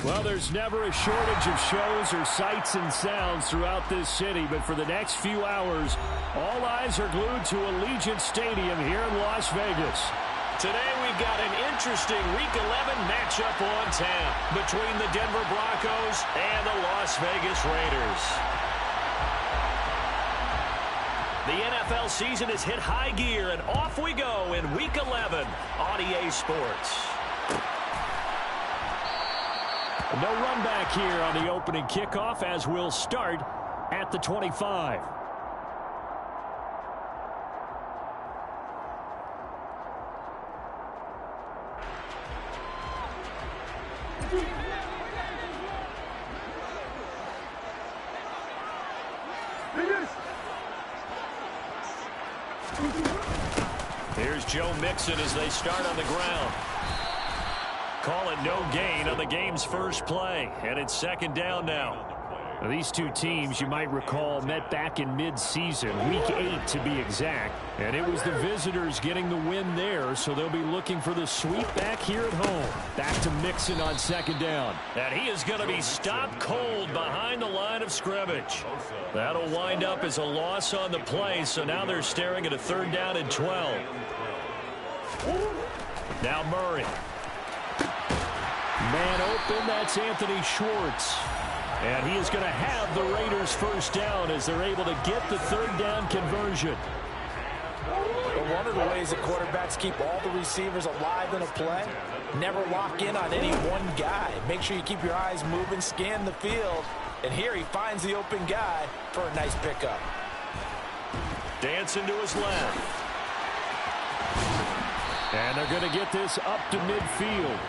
Well, there's never a shortage of shows or sights and sounds throughout this city, but for the next few hours, all eyes are glued to Allegiant Stadium here in Las Vegas. Today we've got an interesting Week 11 matchup on tap between the Denver Broncos and the Las Vegas Raiders. The NFL season has hit high gear, and off we go in Week 11 on EA Sports. No run back here on the opening kickoff as we'll start at the 25. Here's Joe Mixon as they start on the ground. Call it no gain on the game's first play, and it's second down now. Now, these two teams, you might recall, met back in mid-season, Week 8 to be exact, and it was the visitors getting the win there, so they'll be looking for the sweep back here at home. Back to Mixon on second down, and he is going to be stopped cold behind the line of scrimmage. That'll wind up as a loss on the play, so now they're staring at a third down and 12. Now Murray. Man open, that's Anthony Schwartz. And he is going to have the Raiders first down as they're able to get the third down conversion. But one of the ways that quarterbacks keep all the receivers alive in a play, never lock in on any one guy. Make sure you keep your eyes moving, scan the field. And here he finds the open guy for a nice pickup. Dancing to his left. And they're going to get this up to midfield.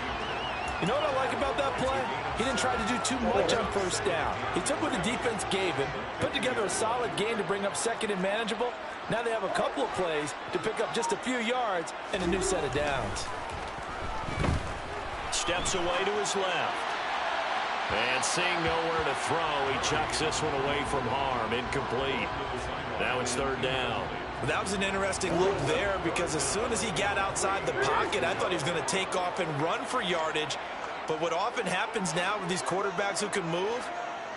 You know what I like about that play? He didn't try to do too much on first down. He took what the defense gave him, put together a solid game to bring up second and manageable. Now they have a couple of plays to pick up just a few yards and a new set of downs. Steps away to his left. And seeing nowhere to throw, he chucks this one away from harm. Incomplete. Now it's third down. That was an interesting look there because as soon as he got outside the pocket, I thought he was going to take off and run for yardage. But what often happens now with these quarterbacks who can move,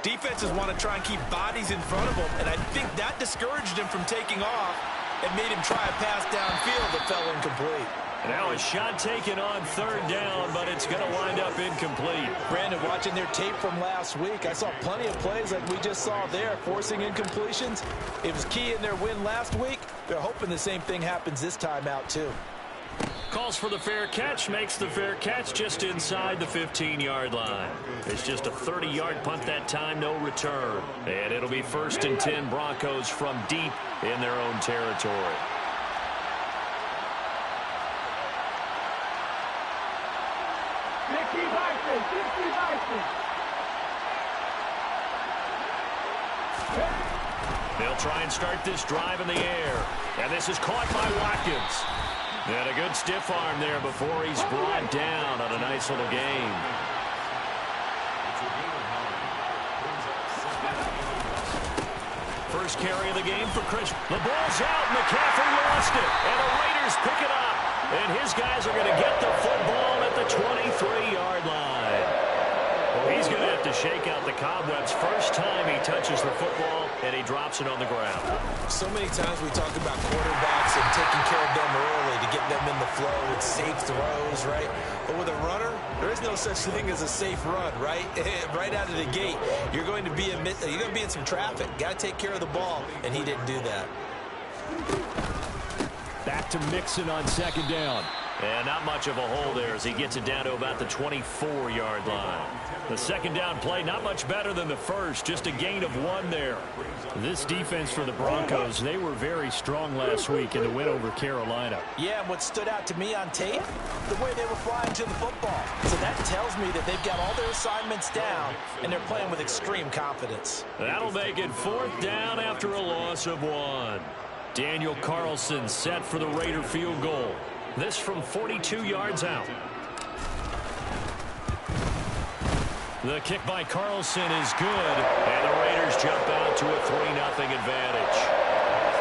defenses want to try and keep bodies in front of them. And I think that discouraged him from taking off and made him try a pass downfield that fell incomplete. Now a shot taken on third down, but it's going to wind up incomplete. Brandon, watching their tape from last week, I saw plenty of plays like we just saw there, forcing incompletions. It was key in their win last week. They're hoping the same thing happens this time out, too. Calls for the fair catch, makes the fair catch just inside the 15-yard line. It's just a 30-yard punt that time, no return. And it'll be first and 10 Broncos from deep in their own territory. They'll try and start this drive in the air. And this is caught by Watkins. And a good stiff arm there before he's brought down on a nice little game. First carry of the game for Chris. The ball's out. McCaffrey lost it. And the Raiders pick it up. And his guys are going to get the football at the 23-yard line. Well, he's going to have to shake out the cobwebs first time he touches the football, and he drops it on the ground. So many times we talk about quarterbacks and taking care of them early to get them in the flow with safe throws, right? But with a runner, there is no such thing as a safe run, right? Right out of the gate, you're going to be in some traffic. Got to take care of the ball, and he didn't do that. Back to Mixon on second down. And not much of a hole there as he gets it down to about the 24-yard line. The second down play, not much better than the first, just a gain of 1 there. This defense for the Broncos, they were very strong last week in the win over Carolina. Yeah, and what stood out to me on tape, the way they were flying to the football. So that tells me that they've got all their assignments down, and they're playing with extreme confidence. That'll make it fourth down after a loss of 1. Daniel Carlson set for the Raider field goal. This from 42 yards out. The kick by Carlson is good, and the Raiders jump out to a 3-0 advantage.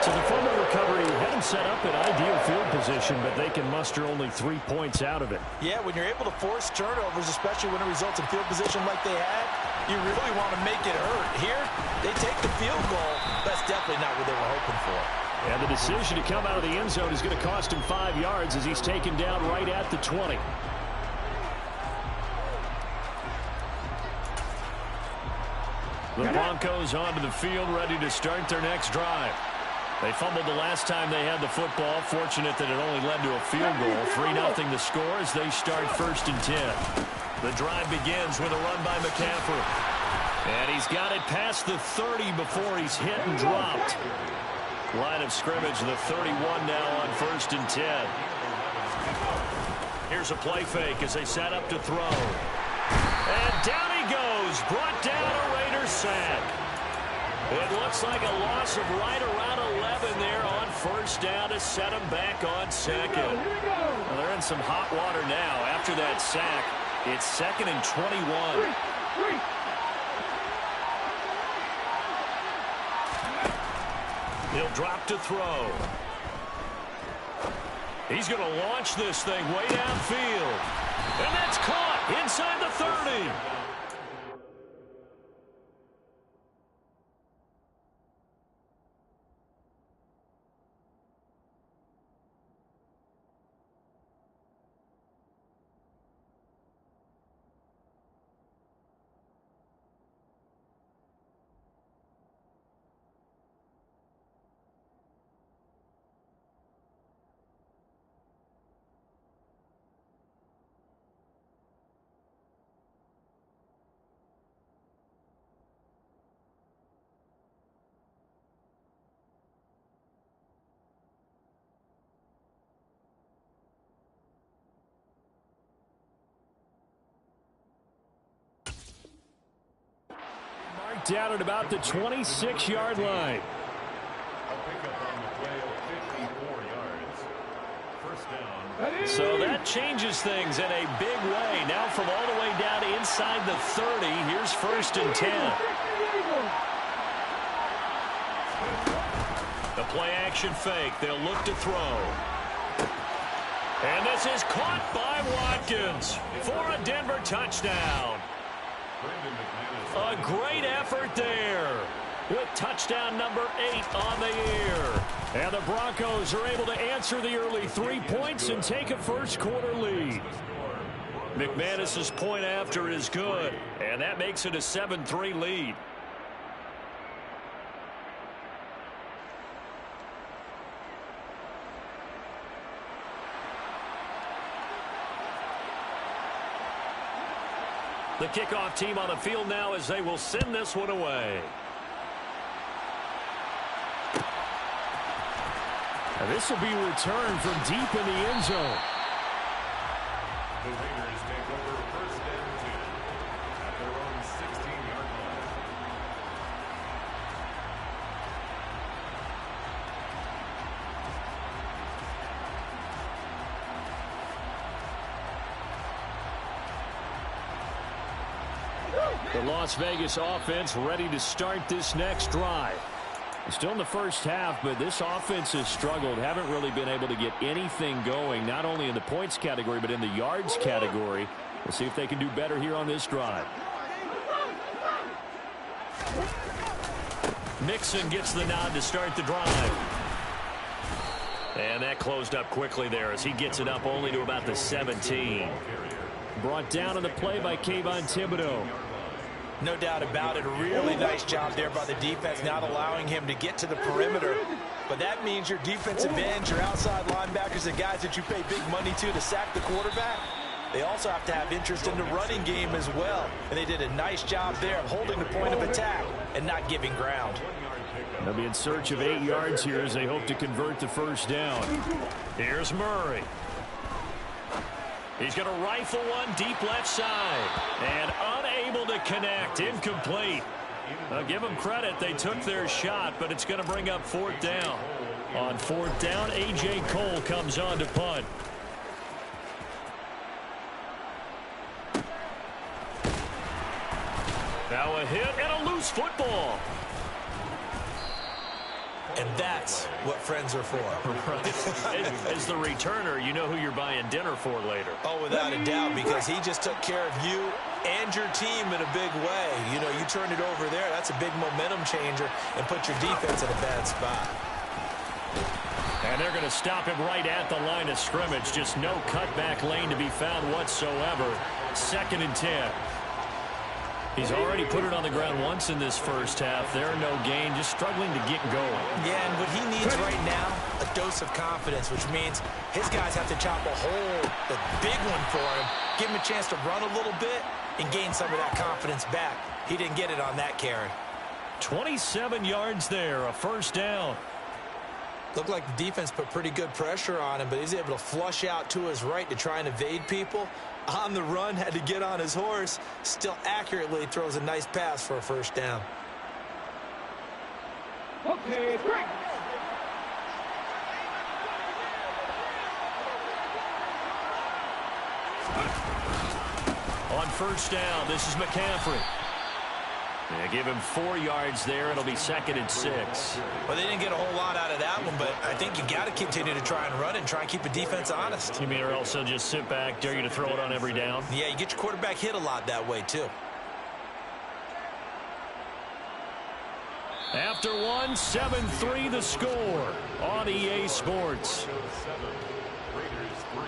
So the fumble recovery had him don't set up an ideal field position, but they can muster only 3 points out of it. Yeah, when you're able to force turnovers, especially when it results in field position like they had, you really want to make it hurt. Here, they take the field goal. That's definitely not what they were hoping for. And the decision to come out of the end zone is going to cost him 5 yards as he's taken down right at the 20. The Broncos onto the field, ready to start their next drive. They fumbled the last time they had the football. Fortunate that it only led to a field goal. 3-0 the score as they start 1st and 10. The drive begins with a run by McCaffrey. And he's got it past the 30 before he's hit and dropped. Line of scrimmage, the 31 now on 1st and 10. Here's a play fake as they set up to throw. And down he goes, brought down a Raiders sack. It looks like a loss of right around 11 there on 1st down to set him back on 2nd. Well, they're in some hot water now. After that sack, it's 2nd and 21. He'll drop to throw. He's going to launch this thing way downfield. And that's caught inside the 30. Down at about the 26-yard line. So that changes things in a big way. Now from all the way down inside the 30, here's 1st and 10. The play action fake. They'll look to throw. And this is caught by Watkins for a Denver touchdown. A great effort there with touchdown number 8 on the year. And the Broncos are able to answer the early 3 points and take a first-quarter lead. McManus's point after is good, and that makes it a 7-3 lead. The kickoff team on the field now as they will send this one away. And this will be returned from deep in the end zone. The Raiders take over 1st and 2 at their own 16-yard line. The Las Vegas offense ready to start this next drive. Still in the first half, but this offense has struggled. Haven't really been able to get anything going, not only in the points category, but in the yards category. We'll see if they can do better here on this drive. Mixon gets the nod to start the drive. And that closed up quickly there as he gets it up only to about the 17. Brought down on the play by Kayvon Thibodeau. No doubt about it. A really nice job there by the defense, not allowing him to get to the perimeter. But that means your defensive ends, your outside linebackers, the guys that you pay big money to sack the quarterback, they also have to have interest in the running game as well. And they did a nice job there of holding the point of attack and not giving ground. They'll be in search of 8 yards here as they hope to convert the first down. Here's Murray. He's going to rifle one deep left side. And unable to connect. Incomplete. I'll give them credit. They took their shot, but it's going to bring up 4th down. On 4th down, A.J. Cole comes on to punt. Now a hit and a loose football. And that's what friends are for. Right. As the returner, you know who you're buying dinner for later. Oh, without a doubt, because he just took care of you and your team in a big way. You know, you turn it over there, that's a big momentum changer and put your defense in a bad spot. And they're going to stop him right at the line of scrimmage. Just no cutback lane to be found whatsoever. 2nd and 10. He's already put it on the ground once in this first half. There, no gain, just struggling to get going. Yeah, and what he needs right now, a dose of confidence, which means his guys have to chop a hole, a big one for him, give him a chance to run a little bit and gain some of that confidence back. He didn't get it on that carry. 27 yards there, a first down. Looked like the defense put pretty good pressure on him, but he's able to flush out to his right to try and evade people. On the run, had to get on his horse. Still accurately throws a nice pass for a first down. Okay, great. On first down, this is McCaffrey. They give him 4 yards there. It'll be 2nd and 6. Well, they didn't get a whole lot out of that one, but I think you got to continue to try and run and try and keep the defense honest. You mean or else they'll just sit back, dare you to throw it on every down? Yeah, you get your quarterback hit a lot that way, too. After one, 7-3 the score on EA Sports. Raiders 3.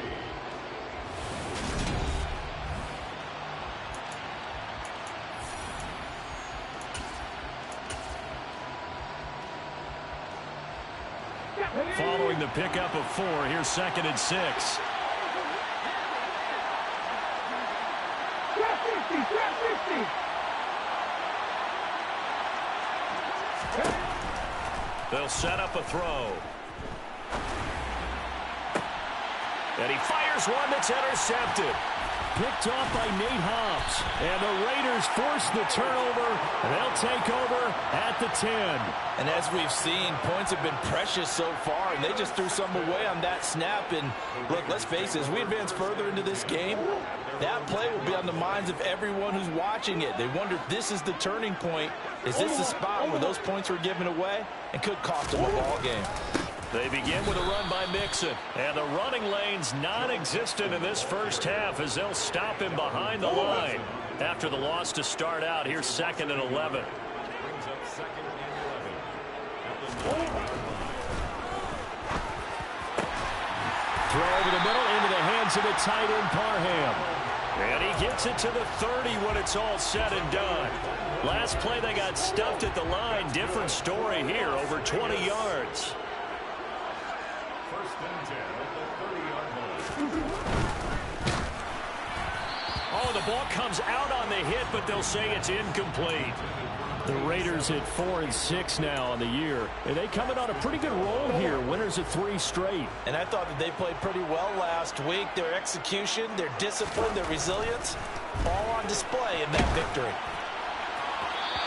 Following the pickup of 4, here's 2nd and 6. They'll set up a throw. And he fires one that's intercepted. Picked off by Nate Hobbs. And the Raiders force the turnover. And they'll take over at the 10. And as we've seen, points have been precious so far, and they just threw some away on that snap. And look, let's face it, as we advance further into this game, that play will be on the minds of everyone who's watching it. They wonder if this is the turning point. Is this the spot where those points were given away and could cost them a ball game? They begin with a run by Mixon. And the running lane's non-existent in this first half as they'll stop him behind the line. After the loss to start out, here's 2nd and 11. Brings up 2nd and 11. Throw over the middle into the hands of the tight end Parham. And he gets it to the 30 when it's all said and done. Last play they got stuffed at the line. Different story here, over 20 yards. 1st and 10 at the 30-yard line. Oh, the ball comes out on the hit, but they'll say it's incomplete. The Raiders at 4-6 now on the year. And they coming on a pretty good roll here. Winners of 3 straight. And I thought that they played pretty well last week. Their execution, their discipline, their resilience, all on display in that victory.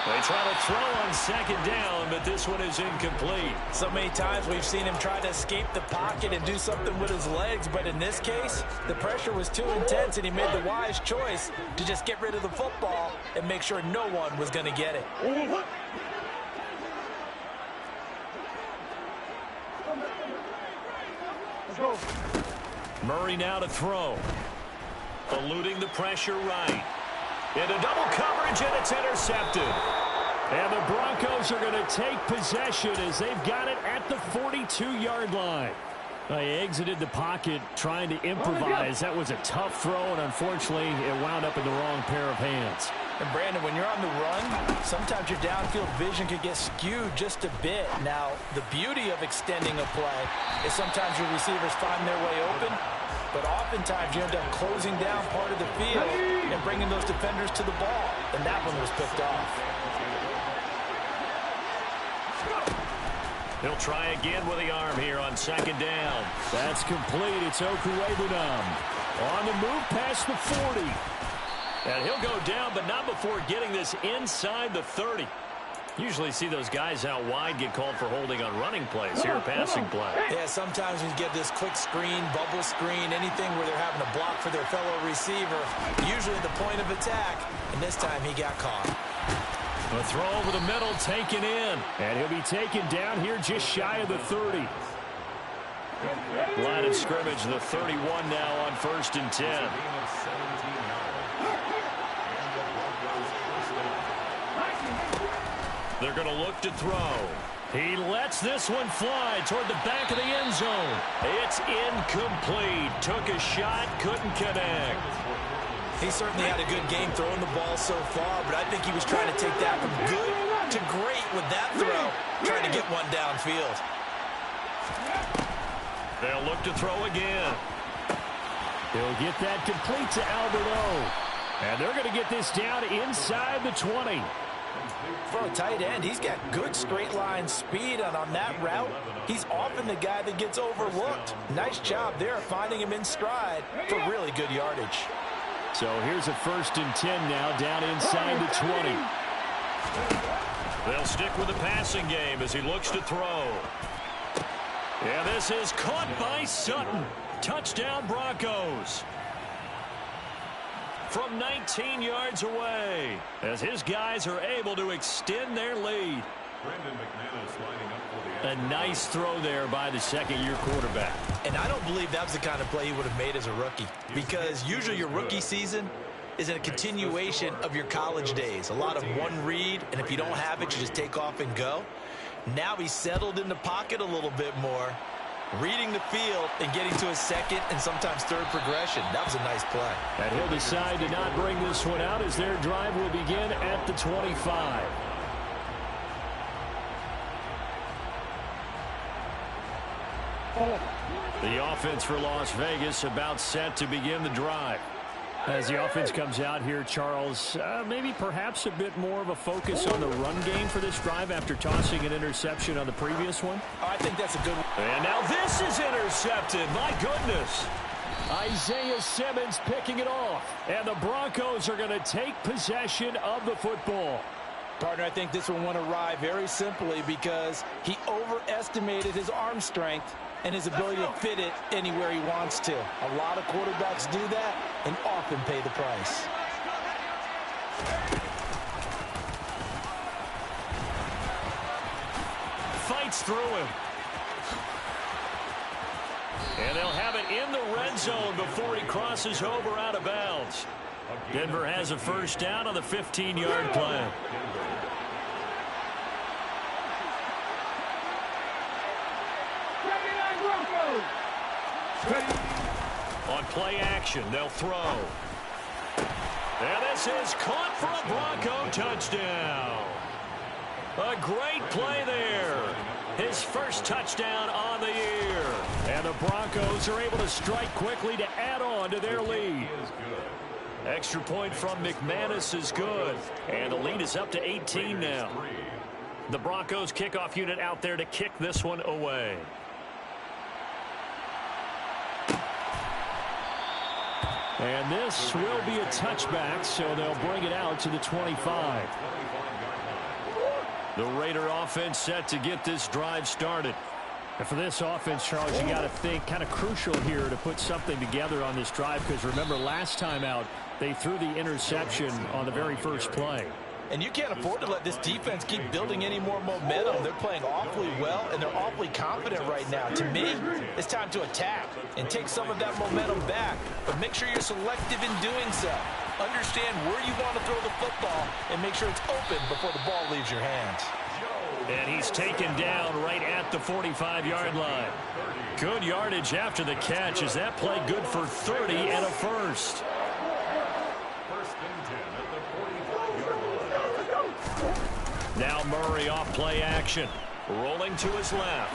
They try to throw on 2nd down, but this one is incomplete. So many times we've seen him try to escape the pocket and do something with his legs, but in this case, the pressure was too intense, and he made the wise choice to just get rid of the football and make sure no one was going to get it. Murray now to throw. Eluding the pressure right. Into double coverage, and it's intercepted. And the Broncos are going to take possession as they've got it at the 42-yard line. They exited the pocket trying to improvise. That was a tough throw, and unfortunately, it wound up in the wrong pair of hands. And Brandon, when you're on the run, sometimes your downfield vision could get skewed just a bit. Now, the beauty of extending a play is sometimes your receivers find their way open, but oftentimes you end up closing down part of the field and bringing those defenders to the ball, and that one was picked off. He'll try again with the arm here on 2nd down. That's complete. It's Okuwebunam on the move past the 40. And he'll go down, but not before getting this inside the 30. Usually see those guys out wide get called for holding on running plays. Here, passing play. Yeah, sometimes we get this quick screen, bubble screen, anything where they're having to block for their fellow receiver, usually at the point of attack, and this time he got caught. A throw over the middle taken in. And he'll be taken down here just shy of the 30. Line of scrimmage, the 31 now on 1st and 10. They're going to look to throw. He lets this one fly toward the back of the end zone. It's incomplete. Took a shot, couldn't connect. He certainly had a good game throwing the ball so far, but I think he was trying to take that from good to great with that throw, trying to get one downfield. They'll look to throw again. He'll get that complete to Albert O. And they're going to get this down inside the 20. For a tight end, he's got good straight line speed, and on that route, he's often the guy that gets overlooked. Nice job there finding him in stride for really good yardage. So here's a 1st and 10 now down inside the 20. They'll stick with the passing game as he looks to throw. And this is caught by Sutton. Touchdown Broncos. From 19 yards away as his guys are able to extend their lead. A nice throw there by the second-year quarterback. And I don't believe that was the kind of play he would have made as a rookie, because usually your rookie season is a continuation of your college days. A lot of one read, and if you don't have it, you just take off and go. Now he's settled in the pocket a little bit more, reading the field and getting to his second and sometimes third progression. That was a nice play. And he'll decide to not bring this one out as their drive will begin at the 25. The offense for Las Vegas about set to begin the drive. As the offense comes out here, Charles, maybe perhaps a bit more of a focus on the run game for this drive after tossing an interception on the previous one. Oh, I think that's a good one. And now this is intercepted. My goodness. Isaiah Simmons picking it off. And the Broncos are going to take possession of the football. Partner, I think this one won awry very simply because he overestimated his arm strength and his ability to fit it anywhere he wants to. A lot of quarterbacks do that and often pay the price. Fights through him. And they'll have it in the red zone before he crosses over out of bounds. Denver has a first down on the 15-yard play. On play action, they'll throw. And this is caught for a Bronco touchdown. A great play there. His first touchdown on the year. And the Broncos are able to strike quickly to add on to their lead. Extra point from McManus is good. And the lead is up to 18 now. The Broncos kickoff unit out there to kick this one away. And this will be a touchback, so they'll bring it out to the 25. The Raider offense set to get this drive started. And for this offense, Charles, you got to think kind of crucial here to put something together on this drive, because remember last time out, they threw the interception on the very first play. And you can't afford to let this defense keep building any more momentum. They're playing awfully well, and they're awfully confident right now. To me, it's time to attack and take some of that momentum back. But make sure you're selective in doing so. Understand where you want to throw the football and make sure it's open before the ball leaves your hands. And he's taken down right at the 45-yard line. Good yardage after the catch. Is that play good for 30 and a first? Now Murray off play action. Rolling to his left.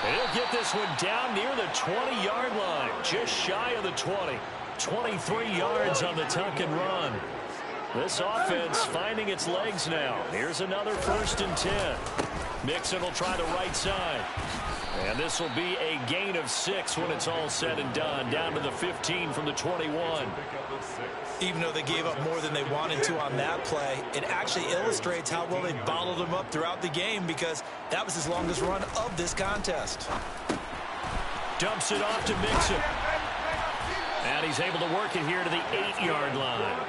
And he'll get this one down near the 20-yard line. Just shy of the 20. 23 yards on the tuck and run. This offense finding its legs now. Here's another 1st and 10. Mixon will try the right side. And this will be a gain of 6 when it's all said and done. Down to the 15 from the 21. Even though they gave up more than they wanted to on that play, it actually illustrates how well they bottled him up throughout the game, because that was his longest run of this contest. Dumps it off to Mixon. And he's able to work it here to the 8-yard line.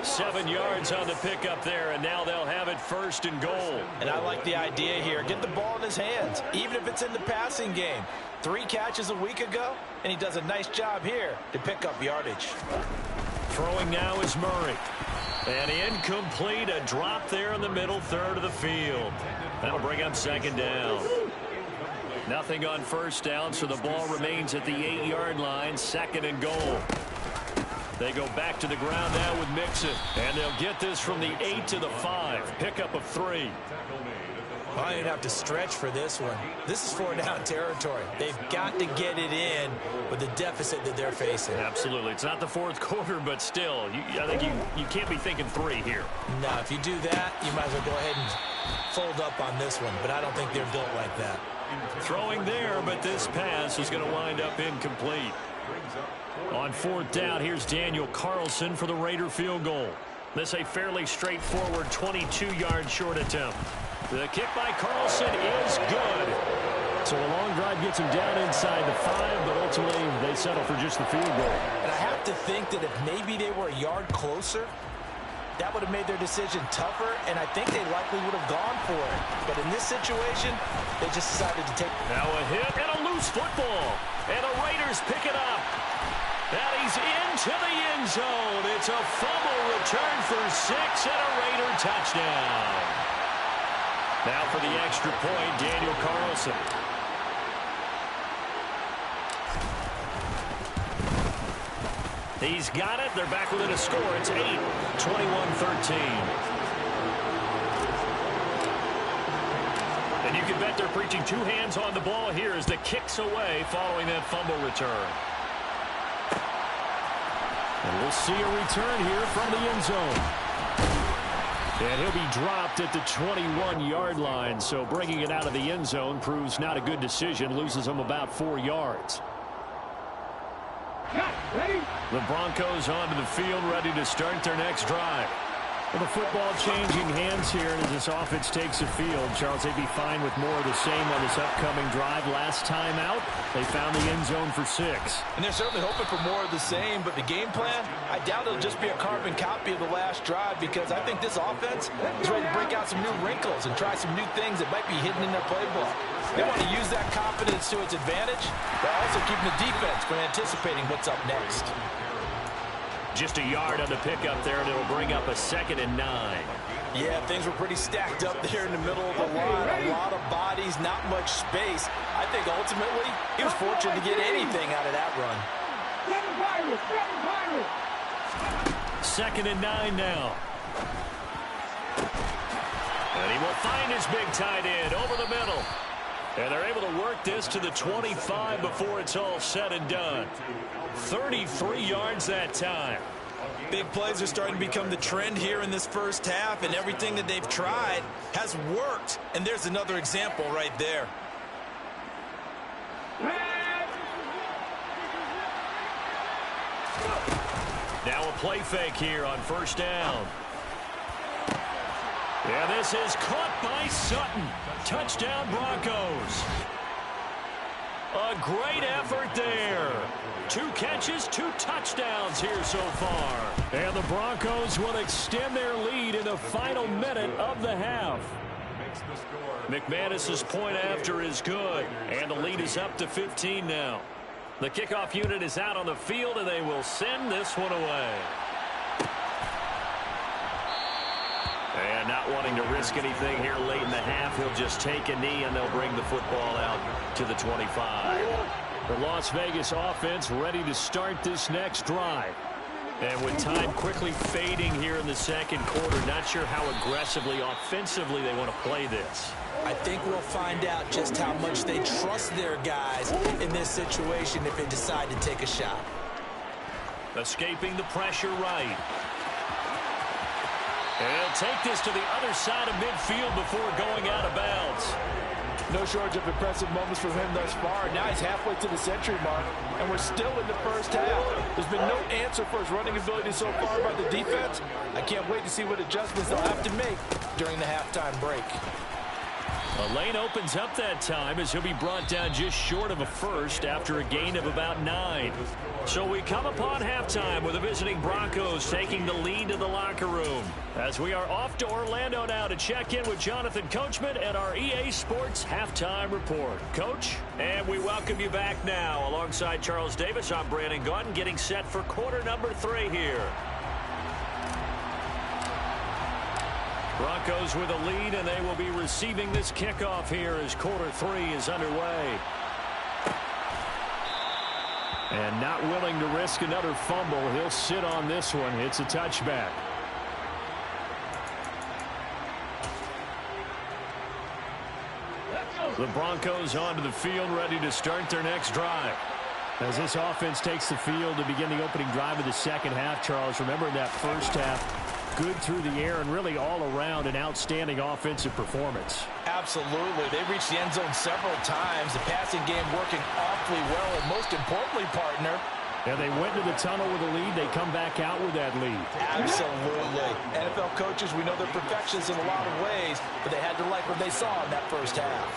7 yards on the pickup there, and now they'll have it 1st and goal. And I like the idea here. Get the ball in his hands, even if it's in the passing game. 3 catches a week ago, and he does a nice job here to pick up yardage. Throwing now is Murray. And incomplete, a drop there in the middle third of the field. That'll bring up 2nd down. Nothing on 1st down, so the ball remains at the 8-yard line, 2nd and goal. They go back to the ground now with Mixon, and they'll get this from the 8 to the 5. Pickup of 3. I didn't have to stretch for this one. This is 4-down territory. They've got to get it in with the deficit that they're facing. Absolutely. It's not the 4th quarter, but still, I think you can't be thinking 3 here. No, if you do that, you might as well go ahead and fold up on this one, but I don't think they're built like that. Throwing there, but this pass is going to wind up incomplete. On 4th down, here's Daniel Carlson for the Raider field goal. This a fairly straightforward 22-yard short attempt. The kick by Carlson is good. So a long drive gets him down inside the 5, but ultimately they settle for just the field goal. And I have to think that if maybe they were a yard closer, that would have made their decision tougher, and I think they likely would have gone for it. But in this situation, they just decided to take. Now a hit and a loose football. And the Raiders pick it up. And he's into the end zone. It's a fumble return for 6 and a Raider touchdown. Now for the extra point, Daniel Carlson. He's got it. They're back within a score. It's 8, 21-13. And you can bet they're preaching 2 hands on the ball here as the kick's away following that fumble return. And we'll see a return here from the end zone. And he'll be dropped at the 21-yard line, so bringing it out of the end zone proves not a good decision, loses him about 4 yards. The Broncos onto the field, ready to start their next drive. Well, the football changing hands here as this offense takes the field. Charles, they'd be fine with more of the same on this upcoming drive. Last time out, they found the end zone for 6. And they're certainly hoping for more of the same, but the game plan, I doubt it'll just be a carbon copy of the last drive, because I think this offense is ready to break out some new wrinkles and try some new things that might be hidden in their playbook. They want to use that confidence to its advantage, but also keeping the defense from anticipating what's up next. Just a yard on the pickup there, and it'll bring up a 2nd and 9. Yeah, things were pretty stacked up there in the middle of the line. A lot of bodies, not much space. I think ultimately he was fortunate to get anything out of that run. 2nd and 9 now. And he will find his big tight end over the middle. And they're able to work this to the 25 before it's all said and done. 33 yards that time. Big plays are starting to become the trend here in this first half, and everything that they've tried has worked. And there's another example right there. Now a play fake here on 1st down. Yeah, this is caught by Sutton. Touchdown Broncos. A great effort there. 2 catches, 2 touchdowns here so far. And the Broncos will extend their lead in the final minute of the half. McManus's point after is good, and the lead is up to 15 now. The kickoff unit is out on the field, and they will send this one away. And not wanting to risk anything here late in the half, he'll just take a knee, and they'll bring the football out to the 25. The Las Vegas offense ready to start this next drive. And with time quickly fading here in the 2nd quarter, not sure how aggressively, offensively they want to play this. I think we'll find out just how much they trust their guys in this situation if they decide to take a shot. Escaping the pressure right. And he'll take this to the other side of midfield before going out of bounds. No shortage of impressive moments from him thus far. Now he's halfway to the century mark, and we're still in the first half. There's been no answer for his running ability so far by the defense. I can't wait to see what adjustments they'll have to make during the halftime break. A lane opens up that time as he'll be brought down just short of a first after a gain of about 9. So we come upon halftime with the visiting Broncos taking the lead to the locker room. As we are off to Orlando now to check in with Jonathan Coachman and our EA Sports Halftime Report. Coach, and we welcome you back now. Alongside Charles Davis, I'm Brandon Gaudin, getting set for quarter number 3 here. Broncos with a lead, and they will be receiving this kickoff here as quarter 3 is underway. And not willing to risk another fumble, he'll sit on this one. It's a touchback. The Broncos onto the field, ready to start their next drive. As this offense takes the field to begin the opening drive of the second half, Charles, remember that first half, good through the air and really all around an outstanding offensive performance. Absolutely. They reached the end zone several times. The passing game working awfully well, and most importantly, partner, and they went to the tunnel with a lead. They come back out with that lead. Absolutely. NFL coaches, we know they're perfectionists in a lot of ways, but they had to like what they saw in that first half.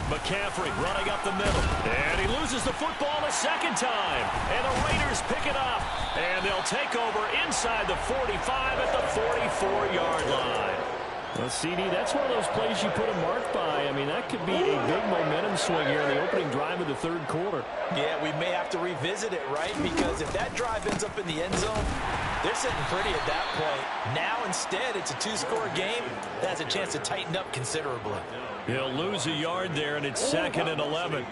McCaffrey running up the middle, and he loses the football a second time, and the Raiders pick it up, and they'll take over inside the 45 at the 44-yard line. Well, CD, that's one of those plays you put a mark by. I mean, that could be a big momentum swing here in the opening drive of the third quarter. Yeah, we may have to revisit it, right? Because if that drive ends up in the end zone, they're sitting pretty at that point. Now, instead, it's a 2-score game. That has a chance to tighten up considerably. He'll lose a yard there, and it's 2nd and 11.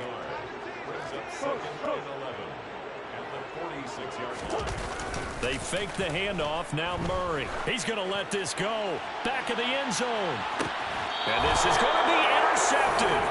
They fake the handoff. Now Murray. He's going to let this go. Back of the end zone. And this is going to be intercepted.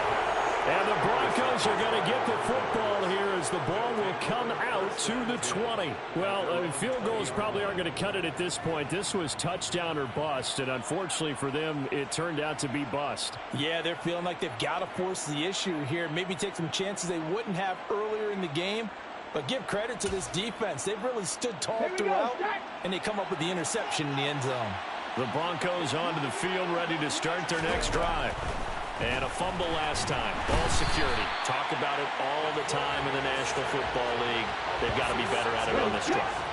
And the Broncos are going to get the football here as the ball will come out to the 20. Well, field goals probably aren't going to cut it at this point. This was touchdown or bust, and unfortunately for them, it turned out to be bust. Yeah, they're feeling like they've got to force the issue here. Maybe take some chances they wouldn't have earlier in the game. But give credit to this defense. They've really stood tall throughout, and they come up with the interception in the end zone. The Broncos onto the field, ready to start their next drive. And a fumble last time. Ball security. Talk about it all the time in the National Football League. They've got to be better at it on this drive.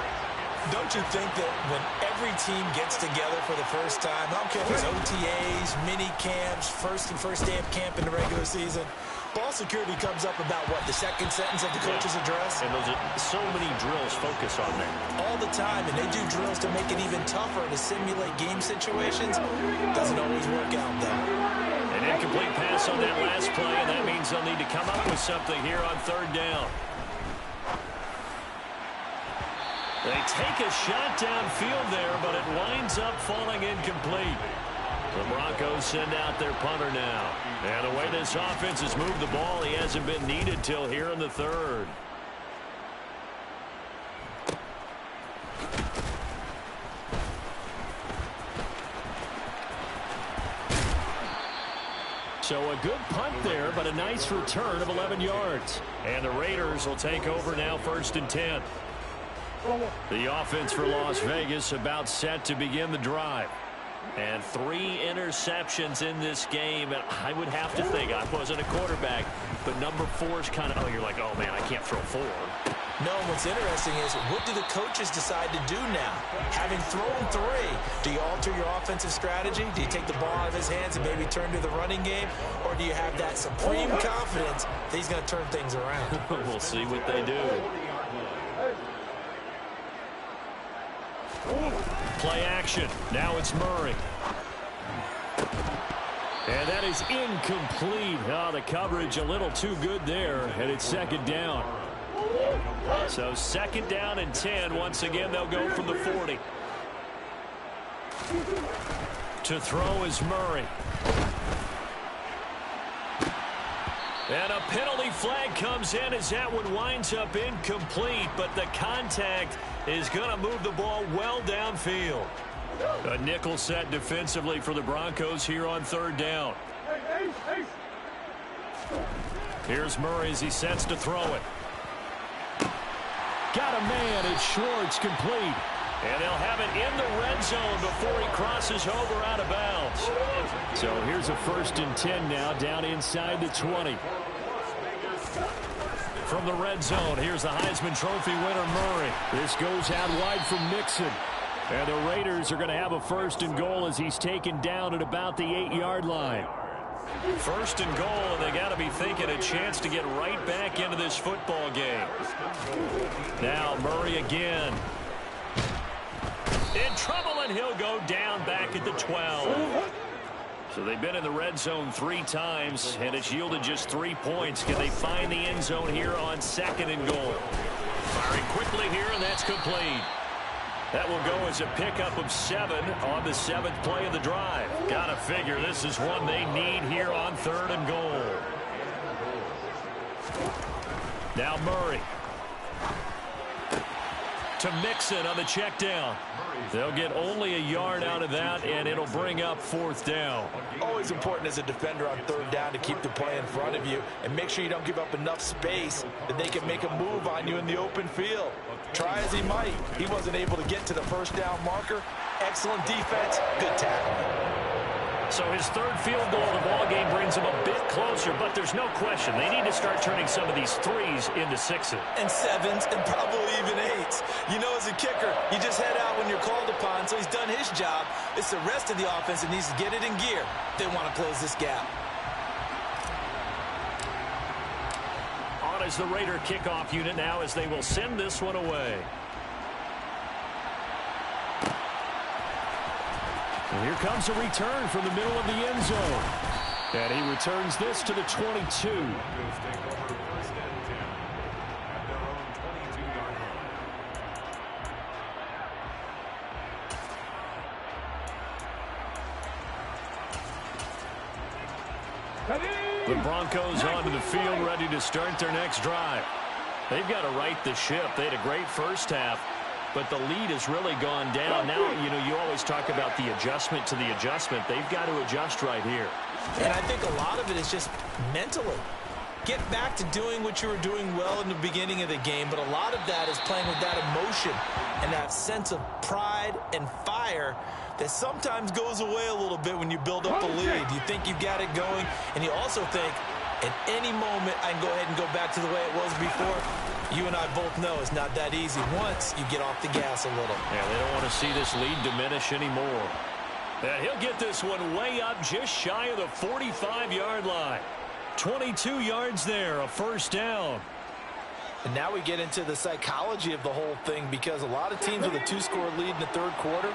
Don't you think that when every team gets together for the first time, I don't care if it's OTAs, mini camps, first day of camp in the regular season, ball security comes up about, what, the second sentence of the coach's address? And those are so many drills focus on that. All the time, and they do drills to make it even tougher to simulate game situations. Doesn't always work out, though. An incomplete pass on that last play, and that means they'll need to come up with something here on 3rd down. They take a shot downfield there, but it winds up falling incomplete. The Broncos send out their punter now. And the way this offense has moved the ball, he hasn't been needed till here in the 3rd. So a good punt there, but a nice return of 11 yards. And the Raiders will take over now, 1st and 10. The offense for Las Vegas about set to begin the drive. And 3 interceptions in this game. And I would have to think, I wasn't a quarterback, but number 4 is kind of, you're like, oh, man, I can't throw 4. No, what's interesting is, what do the coaches decide to do now? Having thrown 3, do you alter your offensive strategy? Do you take the ball out of his hands and maybe turn to the running game? Or do you have that supreme confidence that he's going to turn things around? We'll see what they do. Play action. Now it's Murray. And that is incomplete. Oh, the coverage a little too good there, and it's 2nd down. So 2nd down and 10. Once again, they'll go from the 40. To throw is Murray. And a penalty flag comes in as that one winds up incomplete, but the contact is going to move the ball well downfield. A nickel set defensively for the Broncos here on 3rd down. Here's Murray as he sets to throw it. Got a man. It's Schwartz, complete. And they'll have it in the red zone before he crosses over out of bounds. So here's a 1st and 10 now, down inside the 20. From the red zone, here's the Heisman Trophy winner, Murray. This goes out wide from Mixon. And the Raiders are going to have a 1st and goal as he's taken down at about the 8-yard line. 1st and goal, and they got to be thinking a chance to get right back into this football game. Now Murray again. In trouble, and he'll go down back at the 12. So they've been in the red zone 3 times, and it's yielded just 3 points. Can they find the end zone here on 2nd and goal? Firing quickly here, and that's complete. That will go as a pickup of 7 on the 7th play of the drive. Gotta figure this is one they need here on 3rd and goal. Now Murray. To Mixon on the check down. They'll get only a yard out of that, and it'll bring up 4th down. Always important as a defender on 3rd down to keep the play in front of you and make sure you don't give up enough space that they can make a move on you in the open field. Try as he might, he wasn't able to get to the 1st down marker. Excellent defense, good tackle. So his 3rd field goal of the ball game brings him a bit closer, but there's no question they need to start turning some of these 3s into 6s. And 7s and probably even 8s. You know, as a kicker, you just head out when you're called upon, so he's done his job. It's the rest of the offense that needs to get it in gear. They want to close this gap. On as the Raider kickoff unit now as they will send this one away. And here comes a return from the middle of the end zone. And he returns this to the 22. The Broncos onto the field, ready to start their next drive. They've got to right the ship. They had a great first half, but the lead has really gone down. Now, you know, you always talk about the adjustment to the adjustment. They've got to adjust right here. And I think a lot of it is just mentally. Get back to doing what you were doing well in the beginning of the game, but a lot of that is playing with that emotion and that sense of pride and fire that sometimes goes away a little bit when you build up a lead. You think you've got it going, and you also think, at any moment, I can go ahead and go back to the way it was before. You and I both know it's not that easy once you get off the gas a little. Yeah, they don't want to see this lead diminish anymore. And he'll get this one way up just shy of the 45-yard line. 22 yards there, a 1st down. And now we get into the psychology of the whole thing, because a lot of teams with a 2-score lead in the 3rd quarter,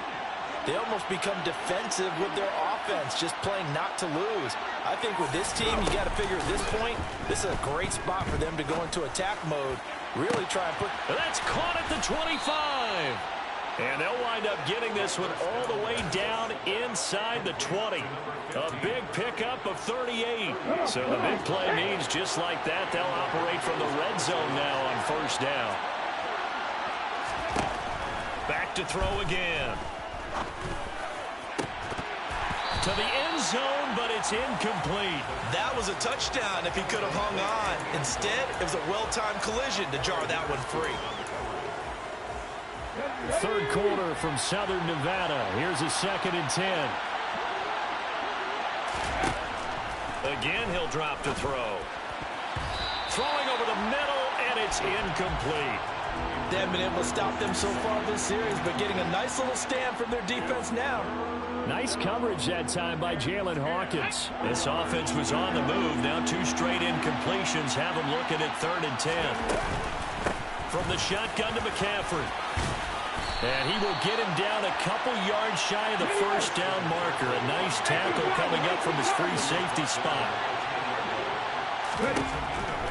they almost become defensive with their offense, just playing not to lose. I think with this team, you got to figure at this point, this is a great spot for them to go into attack mode. Really try and put... That's caught at the 25. And they'll wind up getting this one all the way down inside the 20. A big pickup of 38. So the big play means just like that, they'll operate from the red zone now on 1st down. Back to throw again. To the end zone, but it's incomplete. That was a touchdown if he could have hung on. Instead, it was a well-timed collision to jar that one free. 3rd quarter from Southern Nevada. Here's a 2nd and 10. Again, he'll drop to throw. Throwing over the middle, and it's incomplete. They haven't been able to stop them so far this series, but getting a nice little stand from their defense now. Nice coverage that time by Jalen Hawkins. This offense was on the move. Now 2 straight incompletions have them looking at 3rd and 10. From the shotgun to McCaffrey. And he will get him down a couple yards shy of the 1st down marker. A nice tackle coming up from his free safety spot.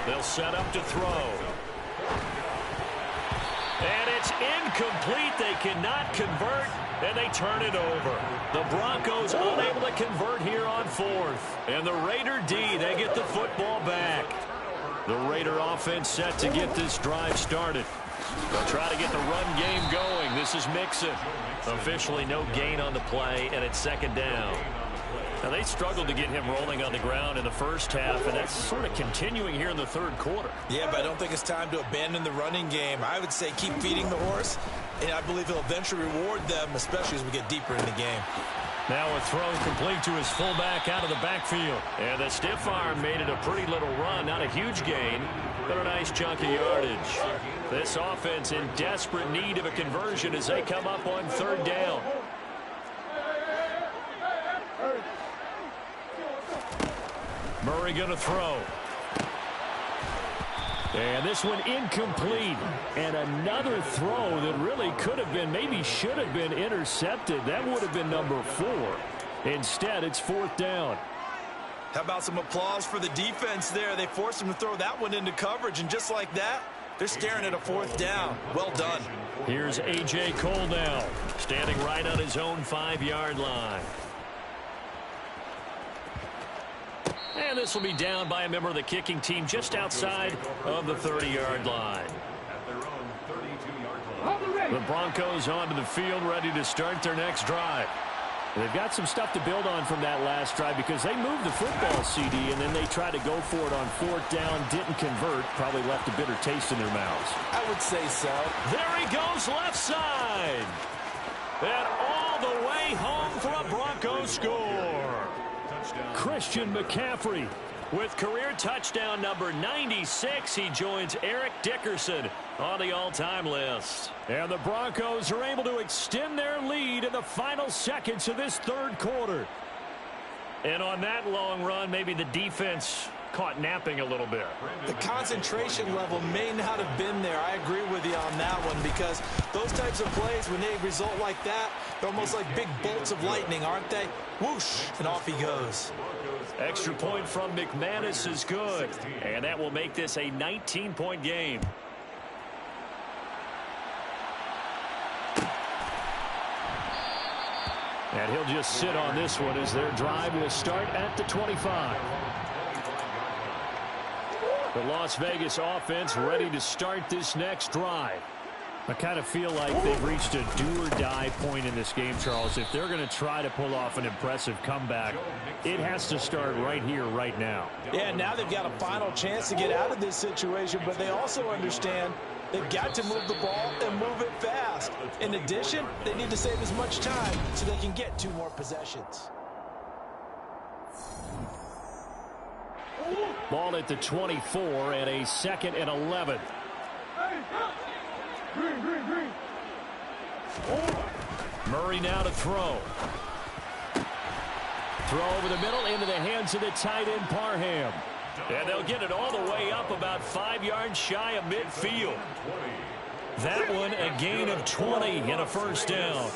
They'll set up to throw. And it's incomplete. They cannot convert, and they turn it over. The Broncos unable to convert here on 4th. And the Raider D, they get the football back. The Raider offense set to get this drive started. They'll try to get the run game going. This is Mixon. Officially no gain on the play, and it's 2nd down. Now, they struggled to get him rolling on the ground in the first half, and that's sort of continuing here in the 3rd quarter. Yeah, but I don't think it's time to abandon the running game. I would say keep feeding the horse, and I believe he'll eventually reward them, especially as we get deeper in the game. Now a throw complete to his fullback out of the backfield. And the stiff arm made it a pretty little run. Not a huge gain, but a nice chunk of yardage. This offense in desperate need of a conversion as they come up on third down. Murray going to throw. And this one incomplete. And another throw that really could have been, maybe should have been intercepted. That would have been number 4. Instead, it's fourth down. How about some applause for the defense there? They forced him to throw that one into coverage, and just like that, they're staring at a fourth down. Well done. Here's A.J. Cole now, standing right on his own 5-yard line. And this will be down by a member of the kicking team just outside of the 30-yard line. At their own 32-yard line. The Broncos onto the field, ready to start their next drive. They've got some stuff to build on from that last drive because they moved the football, CD, and then they tried to go for it on fourth down, didn't convert, probably left a bitter taste in their mouths. I would say so. There he goes, left side. And all the way home for a Broncos score. Christian McCaffrey with career touchdown number 96. He joins Eric Dickerson on the all-time list. And the Broncos are able to extend their lead in the final seconds of this third quarter. And on that long run, maybe the defense caught napping a little bit. The concentration level may not have been there. I agree with you on that one because those types of plays, when they result like that, they're almost like big bolts of lightning, aren't they? Whoosh, and off he goes. Extra point from McManus is good, and that will make this a 19-point game. And he'll just sit on this one as their drive will start at the 25. The Las Vegas offense ready to start this next drive. I kind of feel like they've reached a do-or-die point in this game, Charles. If they're going to try to pull off an impressive comeback, it has to start right here, right now. Yeah, now they've got a final chance to get out of this situation, but they also understand they've got to move the ball and move it fast. In addition, they need to save as much time so they can get 2 more possessions. Ball at the 24 and a 2nd and 11. Murray now to throw. Throw over the middle into the hands of the tight end Parham. And they'll get it all the way up about 5 yards shy of midfield. That one a gain of 20 and a first down.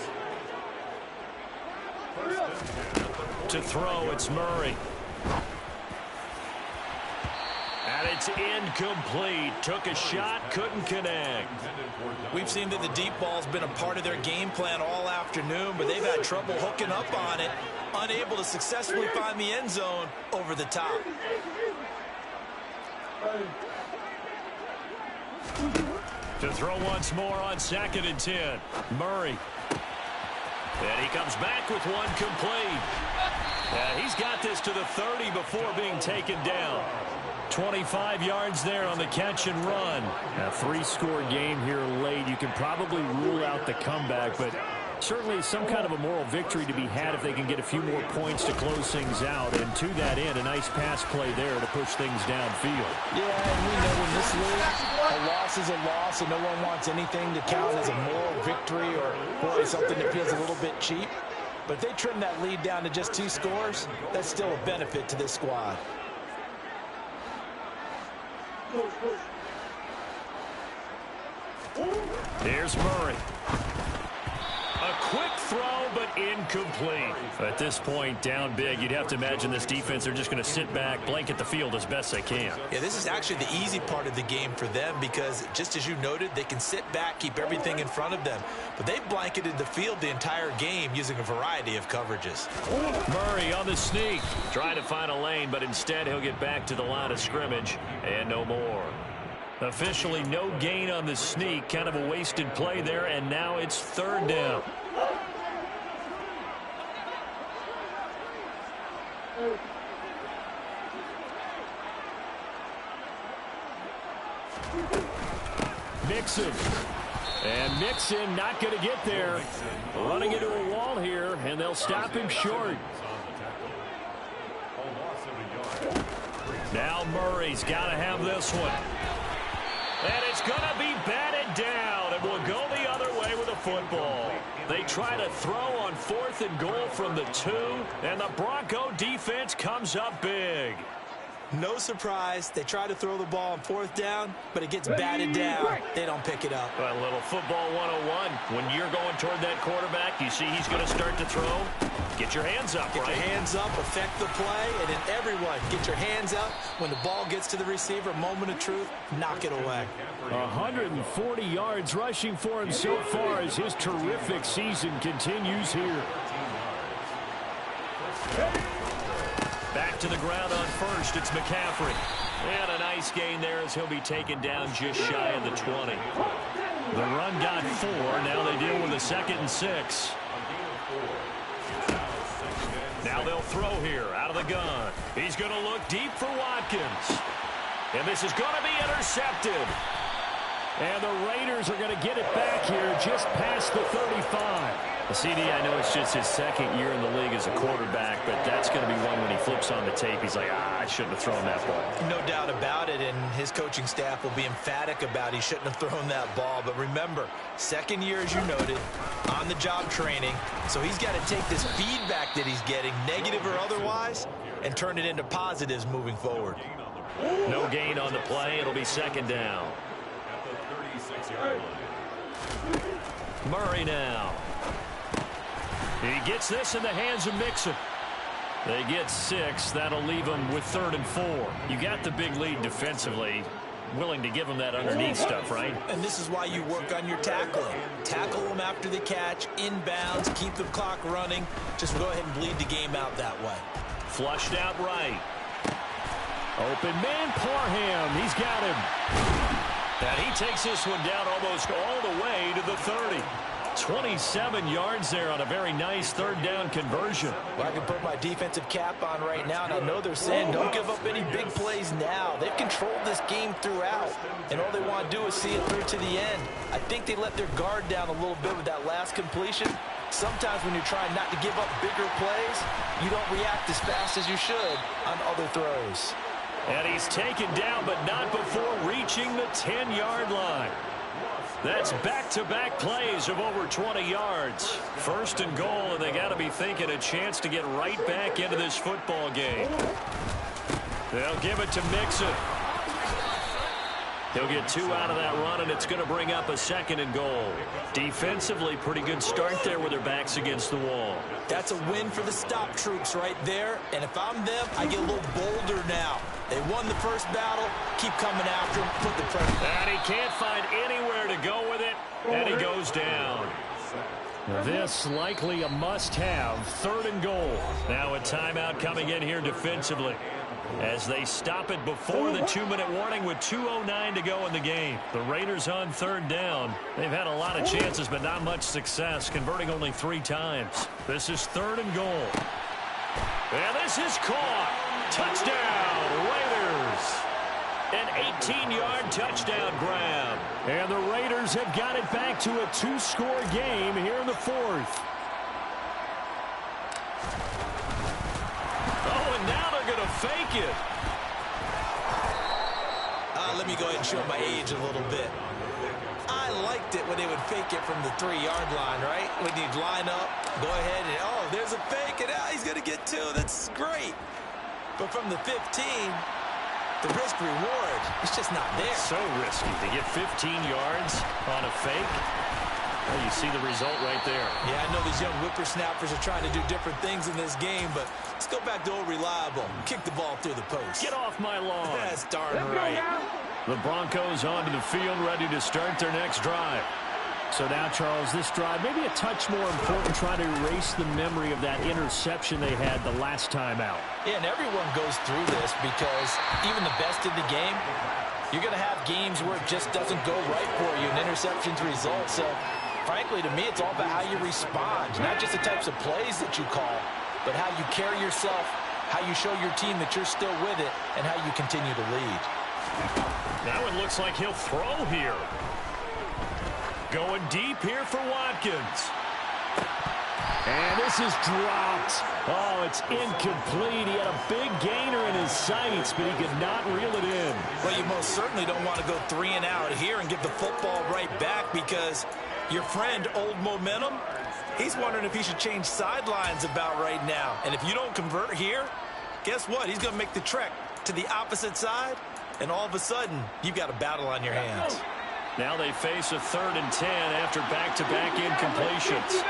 To throw, it's Murray. And it's incomplete. Took a shot, couldn't connect. We've seen that the deep ball's been a part of their game plan all afternoon, but they've had trouble hooking up on it, unable to successfully find the end zone over the top. To throw once more on 2nd and 10. Murray. And he comes back with one complete. He's got this to the 30 before being taken down. 25 yards there on the catch and run. A 3-score game here late. You can probably rule out the comeback, but certainly some kind of a moral victory to be had if they can get a few more points to close things out. And to that end, a nice pass play there to push things downfield. Yeah, and we know in this league, a loss is a loss, and no one wants anything to count as a moral victory or really something that feels a little bit cheap. But if they trim that lead down to just 2 scores, that's still a benefit to this squad. Here's Murray. A quick throw, but incomplete. At this point, down big, you'd have to imagine this defense, they're just going to sit back, blanket the field as best they can. Yeah, this is actually the easy part of the game for them because, just as you noted, they can sit back, keep everything in front of them. But they've blanketed the field the entire game using a variety of coverages. Murray on the sneak. Trying to find a lane, but instead he'll get back to the line of scrimmage and no more. Officially no gain on the sneak. Kind of a wasted play there, and now it's 3rd down. Mixon. And Mixon not going to get there. Running into a wall here, and they'll stop him short. Now Murray's got to have this one. And it's going to be batted down, and will go the other way with the football. They try to throw on 4th and goal from the 2, and the Bronco defense comes up big. No surprise. They try to throw the ball on 4th down, but it gets batted down. They don't pick it up. A little football 101. When you're going toward that quarterback, you see he's going to start to throw. Get your hands up, Get right? your hands up, affect the play, and then everyone get your hands up. When the ball gets to the receiver, moment of truth, knock it away. 140 yards rushing for him so far as his terrific season continues here. Back to the ground on first. It's McCaffrey. And a nice gain there as he'll be taken down just shy of the 20. The run got 4. Now they deal with a 2nd and 6. Now they'll throw here out of the gun. He's going to look deep for Watkins. And this is going to be intercepted. And the Raiders are going to get it back here just past the 35. CD, I know it's just his 2nd year in the league as a quarterback, but that's going to be one when he flips on the tape. He's like, I shouldn't have thrown that ball. No doubt about it, and his coaching staff will be emphatic about he shouldn't have thrown that ball. But remember, 2nd year, as you noted, on-the-job training. So he's got to take this feedback that he's getting, negative or otherwise, and turn it into positives moving forward. No gain on the play. It'll be 2nd down. Murray now. He gets this in the hands of Mixon. They get 6. That'll leave them with 3rd and 4. You got the big lead defensively. Willing to give them that underneath stuff, right? And this is why you work on your tackling. Tackle them after the catch, inbounds, keep the clock running. Just go ahead and bleed the game out that way. Flushed out right. Open man, Parham. He's got him. And he takes this one down almost all the way to the 30. 27 yards there on a very nice 3rd down conversion. Well, I can put my defensive cap on right now, and I know they're saying don't give up any big plays now. They've controlled this game throughout, and all they want to do is see it through to the end. I think they let their guard down a little bit with that last completion. Sometimes when you're trying not to give up bigger plays, you don't react as fast as you should on other throws. And he's taken down, but not before reaching the 10-yard line. That's back-to-back plays of over 20 yards. 1st and goal, and they got to be thinking a chance to get right back into this football game. They'll give it to Mixon. He'll get 2 out of that run, and it's going to bring up a 2nd and goal. Defensively, pretty good start there with their backs against the wall. That's a win for the stop troops right there, and if I'm them, I get a little bolder now. They won the first battle, keep coming after him, put the pressure. And he can't find anywhere to go with it, and he goes down. This likely a must-have, 3rd and goal. Now a timeout coming in here defensively as they stop it before the 2-minute warning with 2:09 to go in the game. The Raiders on 3rd down. They've had a lot of chances, but not much success, converting only 3 times. This is 3rd and goal. And this is caught. Touchdown, Raiders. An 18-yard touchdown grab. And the Raiders have got it back to a 2-score game here in the 4th. Oh, and now they're going to fake it. Let me go ahead and show my age a little bit. I liked it when they would fake it from the 3-yard line, right? When you'd line up, go ahead and, oh, there's a fake, and he's going to get 2. That's great. But from the 15, the risk-reward is just not there. So risky to get 15 yards on a fake. Well, you see the result right there. Yeah, I know these young whippersnappers are trying to do different things in this game, but let's go back to old reliable. Kick the ball through the post. Get off my lawn. That's darn right. The Broncos onto the field, ready to start their next drive. So now, Charles, this drive maybe a touch more important, trying to erase the memory of that interception they had the last time out. Yeah, and everyone goes through this because even the best in the game, you're going to have games where it just doesn't go right for you and interceptions result. So, frankly, to me, it's all about how you respond, not just the types of plays that you call, but how you carry yourself, how you show your team that you're still with it, and how you continue to lead. Now it looks like he'll throw here. Going deep here for Watkins. And this is dropped. Oh, it's incomplete. He had a big gainer in his sights, but he could not reel it in. Well, you most certainly don't want to go 3 and out here and give the football right back, because your friend, Old Momentum, he's wondering if he should change sidelines about right now. And if you don't convert here, guess what? He's going to make the trek to the opposite side, and all of a sudden, you've got a battle on your hands. Now they face a 3rd and 10 after back-to-back incompletions.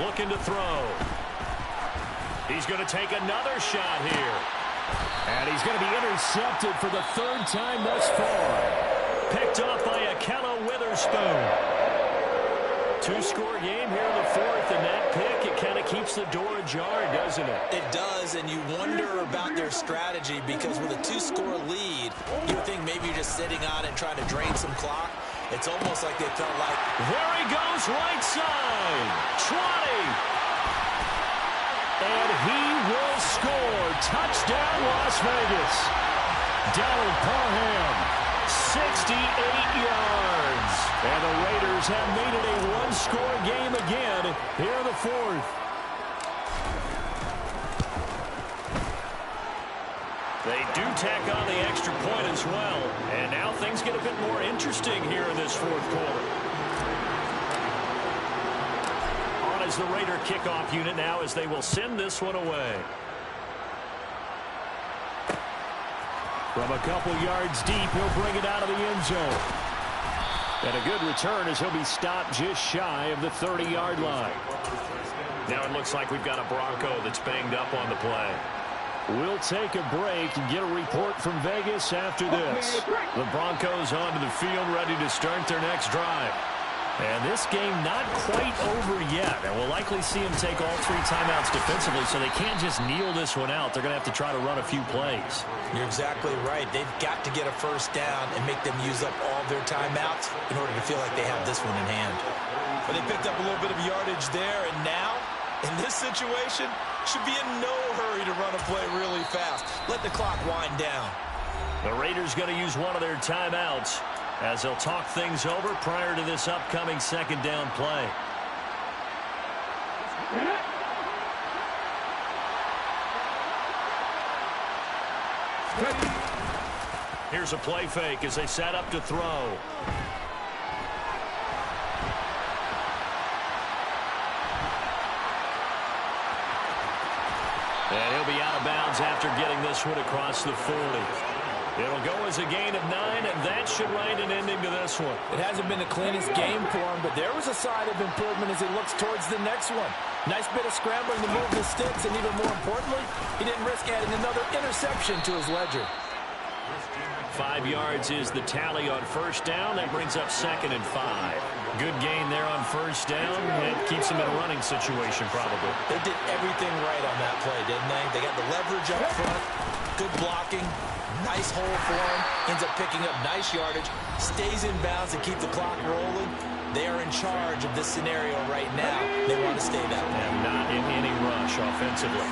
Looking to throw. He's going to take another shot here. And he's going to be intercepted for the 3rd time thus far. Picked off by Akello Witherspoon. 2-score game here in the 4th, and that pick, it kind of keeps the door ajar, doesn't it? It does, and you wonder about their strategy, because with a 2-score lead, you would think maybe you're just sitting on it and trying to drain some clock. It's almost like they felt like... There he goes, right side. 20. And he will score. Touchdown, Las Vegas. Donald Parham, 68 yards. And the Raiders have made it a 1-score game again here in the 4th. They do tack on the extra point as well. And now things get a bit more interesting here in this 4th quarter. On is the Raider kickoff unit now, as they will send this one away. From a couple yards deep, he'll bring it out of the end zone. And a good return as he'll be stopped just shy of the 30-yard line. Now it looks like we've got a Bronco that's banged up on the play. We'll take a break and get a report from Vegas after this. The Broncos onto the field, ready to start their next drive. And this game not quite over yet. And we'll likely see them take all 3 timeouts defensively, so they can't just kneel this one out. They're going to have to try to run a few plays. You're exactly right. They've got to get a first down and make them use up all their timeouts in order to feel like they have this one in hand. But they picked up a little bit of yardage there, and now, in this situation, should be in no hurry to run a play really fast. Let the clock wind down. The Raiders going to use one of their timeouts as they'll talk things over prior to this upcoming 2nd down play. Here's a play fake as they set up to throw. And he'll be out of bounds after getting this one across the 40. It'll go as a gain of 9, and that should write an ending to this one. It hasn't been the cleanest game for him, but there was a sign of improvement as he looks towards the next one. Nice bit of scrambling to move the sticks, and even more importantly, he didn't risk adding another interception to his ledger. 5 yards is the tally on 1st down. That brings up 2nd and 5. Good gain there on 1st down. It keeps them in a running situation, probably. They did everything right on that play, didn't they? They got the leverage up front, good blocking, nice hole for him, ends up picking up nice yardage, stays in bounds to keep the clock rolling. They are in charge of this scenario right now. They want to stay that way. And not in any rush offensively.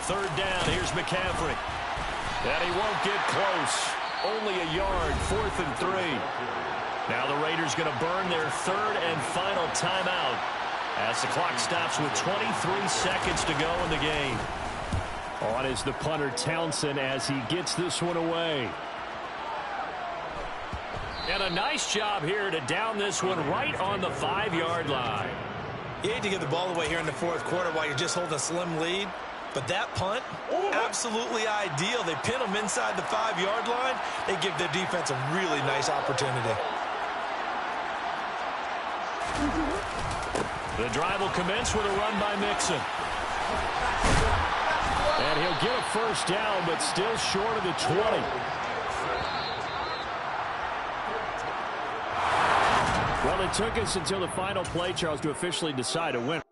3rd down, here's McCaffrey. And he won't get close. Only a yard, 4th and 3. Now the Raiders going to burn their 3rd and final timeout as the clock stops with 23 seconds to go in the game. On is the punter Townsend as he gets this one away. And a nice job here to down this one right on the 5-yard line. You hate to give the ball away here in the 4th quarter while you're just holding a slim lead. But that punt, absolutely ideal. They pin them inside the 5-yard line. They give their defense a really nice opportunity. The drive will commence with a run by Mixon. And he'll get a first down, but still short of the 20. Well, it took us until the final play, Charles, to officially decide a winner.